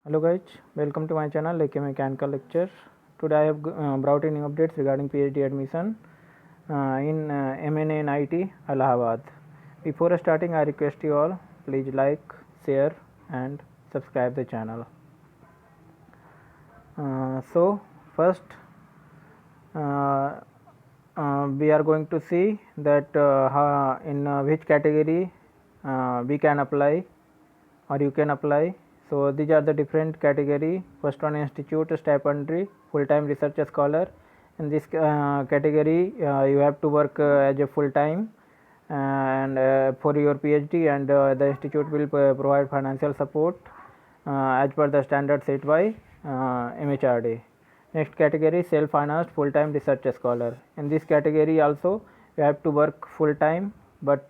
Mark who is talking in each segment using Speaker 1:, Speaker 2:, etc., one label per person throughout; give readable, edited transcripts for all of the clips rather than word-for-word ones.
Speaker 1: Hello guys, welcome to my channel AK Mechanical Lecture. Today I have brought in new updates regarding PhD admission in MNA and IT Allahabad. Before starting, I request you all please like, share and subscribe the channel. So first we are going to see that in which category we can apply or you can apply. So these are the different category. First one, institute stipendary, full-time research scholar. In this category you have to work as a full-time and for your PhD, and the institute will provide financial support as per the standard set by MHRD. Next category, self-financed full-time research scholar. In this category also you have to work full-time, but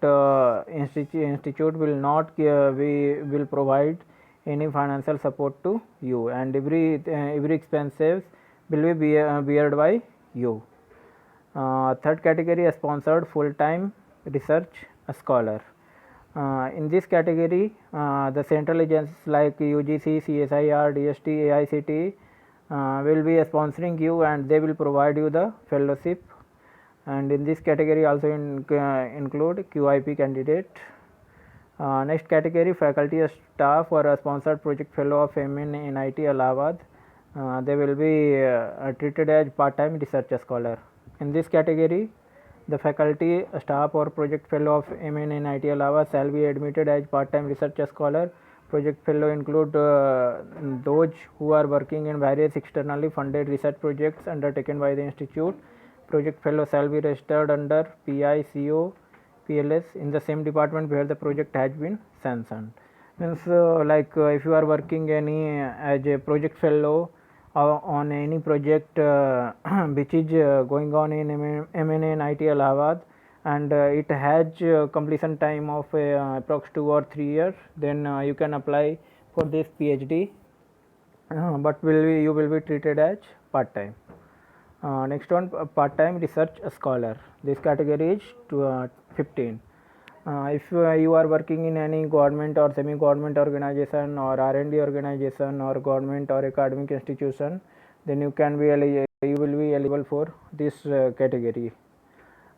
Speaker 1: institute will not we will provide any financial support to you, and every expenses will be beared by you. Third category, a sponsored full-time research scholar. In this category, the central agencies like UGC, CSIR, DST, AICTE will be sponsoring you, and they will provide you the fellowship. And in this category also include QIP candidate. Next category, faculty staff or a sponsored project fellow of MN in IT Allahabad. They will be treated as part-time research scholar. In this category, the faculty staff or project fellow of MN in IT Allahabad shall be admitted as part-time research scholar. Project fellow include those who are working in various externally funded research projects undertaken by the institute. Project fellow shall be registered under PICO PLS in the same department where the project has been sanctioned. Means if you are working any as a project fellow on any project which is going on in MNA and IT Allahabad, and it has completion time of approx 2 or 3 years, then you can apply for this PhD, but you will be treated as part-time. Next one, part-time research scholar. This category is 15. If you are working in any government or semi-government organization or R&D organization or government or academic institution, then you will be eligible for this category.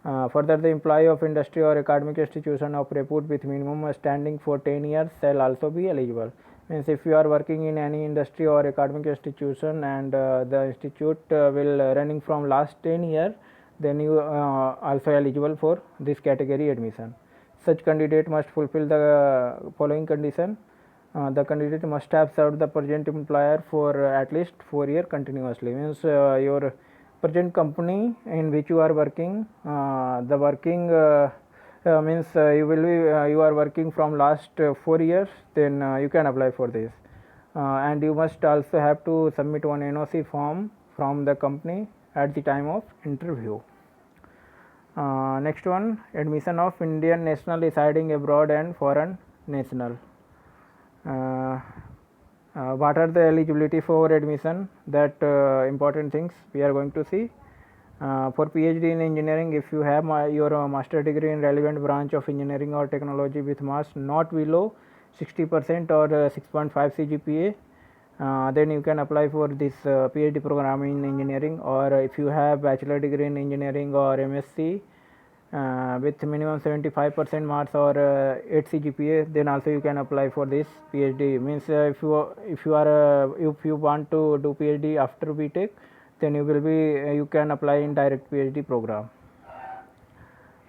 Speaker 1: Further, the employee of industry or academic institution of repute with minimum standing for 10 years shall also be eligible. Means if you are working in any industry or academic institution and the institute will running from last 10 years, then you also eligible for this category admission. Such candidate must fulfill the following condition. The candidate must have served the present employer for at least 4 years continuously. Means your present company in which you are working, the working means you are working from last 4 years, then you can apply for this, and you must also have to submit one NOC form from the company at the time of interview. Next one, admission of Indian national residing abroad and foreign national. What are the eligibility for admission? That important things we are going to see. For PhD in engineering, if you have your master degree in relevant branch of engineering or technology with marks not below 60% or 6.5 CGPA, then you can apply for this PhD program in engineering. Or if you have bachelor degree in engineering or MSc with minimum 75% marks or 8 CGPA, then also you can apply for this PhD. Means if you want to do PhD after BTech, then you can apply in direct PhD program.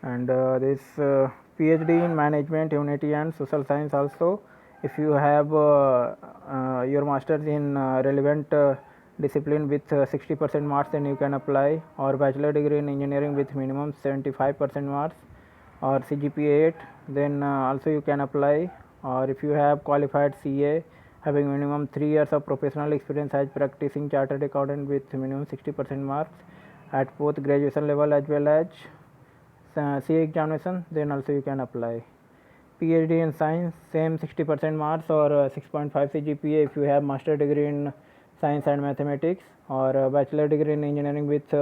Speaker 1: And this PhD in management, humanity and social science also, if you have your masters in relevant discipline with 60% marks, then you can apply. Or bachelor degree in engineering with minimum 75% marks or CGPA 8, then also you can apply. Or if you have qualified CA having minimum 3 years of professional experience as practicing chartered accountant with minimum 60% marks at both graduation level as well as CA examination, then also you can apply. PhD in science, same 60% marks or 6.5 CGPA if you have master degree in science and mathematics, or bachelor degree in engineering with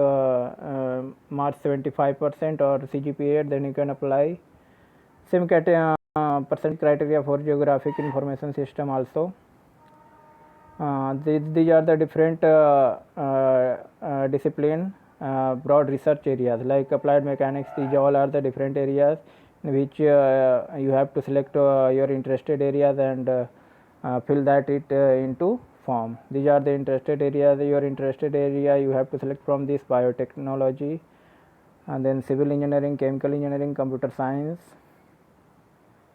Speaker 1: marks 75% or CGPA 8, then you can apply. Same percent criteria for geographic information system also. These are the different discipline broad research areas like applied mechanics. These all are the different areas in which you have to select your interested areas and fill that it into form. These are the interested areas. Your interested area you have to select from this: biotechnology, and then civil engineering, chemical engineering, computer science,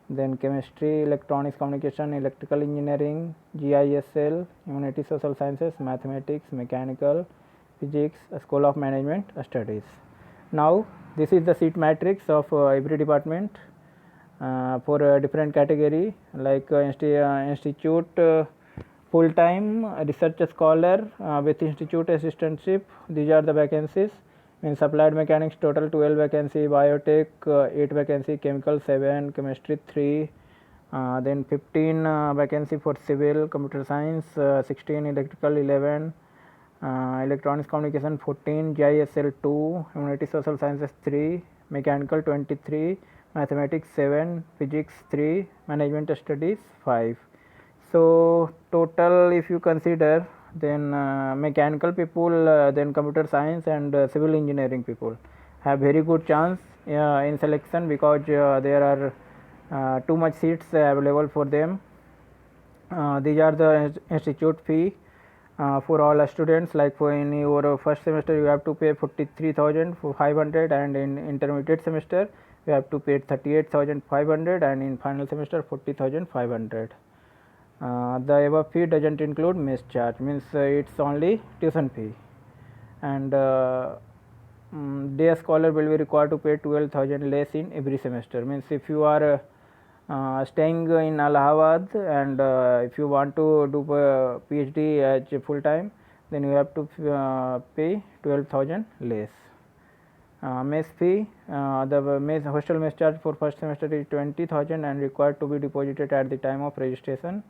Speaker 1: then chemistry, electronics, communication, electrical engineering, GISL, humanity, social sciences, mathematics, mechanical, physics, school of management studies. Now this is the seat matrix of every department for a different category like institute full time research scholar with institute assistantship. These are the vacancies. Means applied mechanics total 12 vacancy, biotech 8 vacancy, chemical 7, chemistry 3, then 15 vacancy for civil, computer science 16, electrical 11, electronics communication 14, GISL 2, humanity social sciences 3, mechanical 23, mathematics 7, physics 3, management studies 5. So total if you consider, then mechanical people, then computer science and civil engineering people have very good chance in selection, because there are too much seats available for them. These are the institute fee for all students. Like for in your first semester you have to pay 43,500, and in intermediate semester you have to pay 38,500, and in final semester 40,500. The above fee doesn't include mess charge, means it's only tuition fee, and day scholar will be required to pay 12,000 less in every semester. Means if you are staying in Allahabad and if you want to do PhD as full time, then you have to pay 12,000 less. Mess fee, the hostel mess charge for first semester is 20,000 and required to be deposited at the time of registration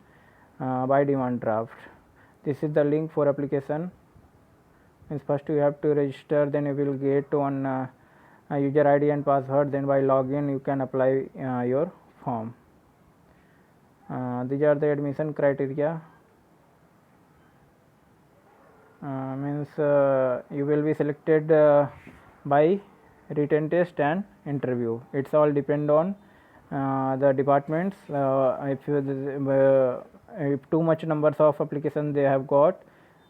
Speaker 1: by demand draft. This is the link for application. Means first you have to register, then you will get one user ID and password, then by login you can apply your form. These are the admission criteria. Means you will be selected by written test and interview. It's all depend on the departments. If too much numbers of applications they have got,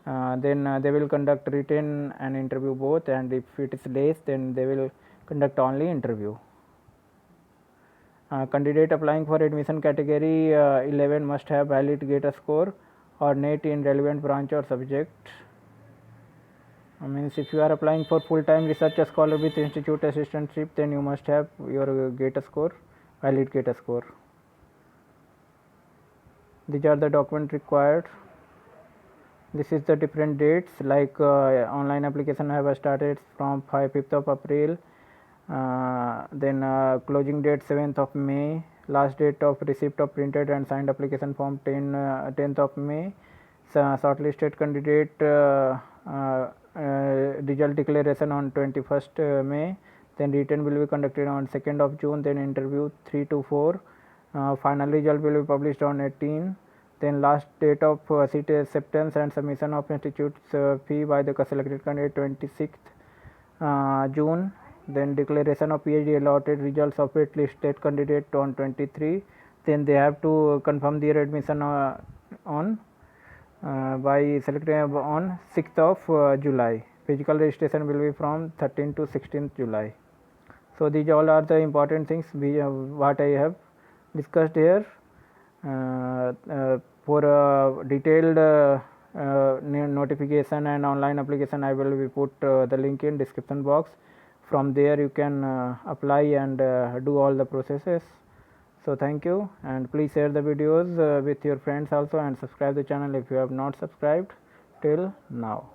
Speaker 1: then they will conduct written and interview both, and if it is less, then they will conduct only interview. Candidate applying for admission category 11 must have valid GATE score or NET in relevant branch or subject. Means if you are applying for full time research scholar with institute assistantship, then you must have your GATE score, valid GATE score. These are the documents required. This is the different dates, like online application have started from 5th of April, then closing date 7th of May, last date of receipt of printed and signed application form 10th of May, shortlisted candidate result declaration on 21st May, then written will be conducted on 2nd of June, then interview 3 to 4, final result will be published on 18. Then last date of seat acceptance and submission of institute's fee by the selected candidate 26th June. Then declaration of PhD allotted results of wait listed candidate on 23. Then they have to confirm their admission on by selecting on 6th of July. Physical registration will be from 13th to 16th July. So these all are the important things what I have discussed here. For detailed notification and online application, I will be put the link in description box. From there you can apply and do all the processes. So thank you, and please share the videos with your friends also, and subscribe the channel if you have not subscribed till now.